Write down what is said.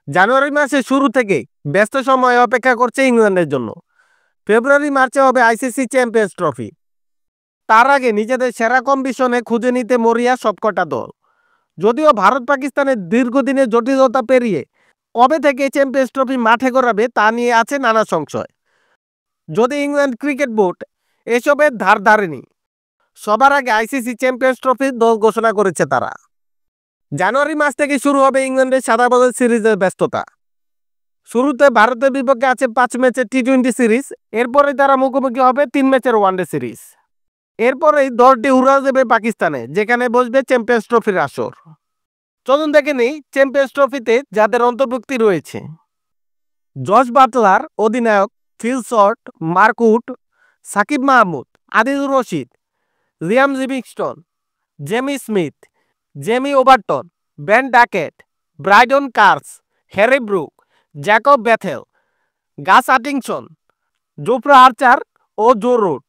জানুয়ারি মাসের শুরু থেকেই ব্যস্ত সময় অপেক্ষা করছে ইংল্যান্ডের জন্য। ফেব্রুয়ারি মার্চে হবে আইসিসি চ্যাম্পিয়ন্স ট্রফি। তার আগে নিজেদের সেরা কন্ডিশনে খুঁজে নিতে মরিয়া সবকটা দল। যদিও ভারত পাকিস্তানের দীর্ঘদিনের জটিলতা পেরিয়ে কবে থেকে চ্যাম্পিয়ন্স ট্রফি মাঠে গড়াবে তা নিয়ে আছে নানা সংশয়। যদি ইংল্যান্ড ক্রিকেট বোর্ড এসবের ধার ধারেনি, সবার আগে আইসিসি চ্যাম্পিয়ন্স ট্রফির দল ঘোষণা করেছে তারা। জানুয়ারি মাস থেকে শুরু হবে ইংল্যান্ডের সাদা বলের সিরিজের ব্যস্ততা। শুরুতে ভারতের বিপক্ষে আছে 5 ম্যাচের টি-20 সিরিজ, এরপরে তারা মুখোমুখি হবে 3 ম্যাচের ওয়ানডে সিরিজ। এরপরেই দলটি উড়া দেবে পাকিস্তানে, যেখানে বসবে চ্যাম্পিয়ন্স ট্রফির আসর। চলুন দেখে নেই চ্যাম্পিয়ন্স ট্রফিতে যাদের অন্তর্ভুক্তি রয়েছে। জস বাটলার অধিনায়ক, Phil Short, Mark Wood, Saqib Mahmood, Adil Rashid, Liam Livingstone, Jamie Smith, Jamie Overton, Ben Duckett, Brydon Carse, Harry Brook, Jacob Bethell, Gus Atkinson, জোফরা আর্চার ও জো রুট।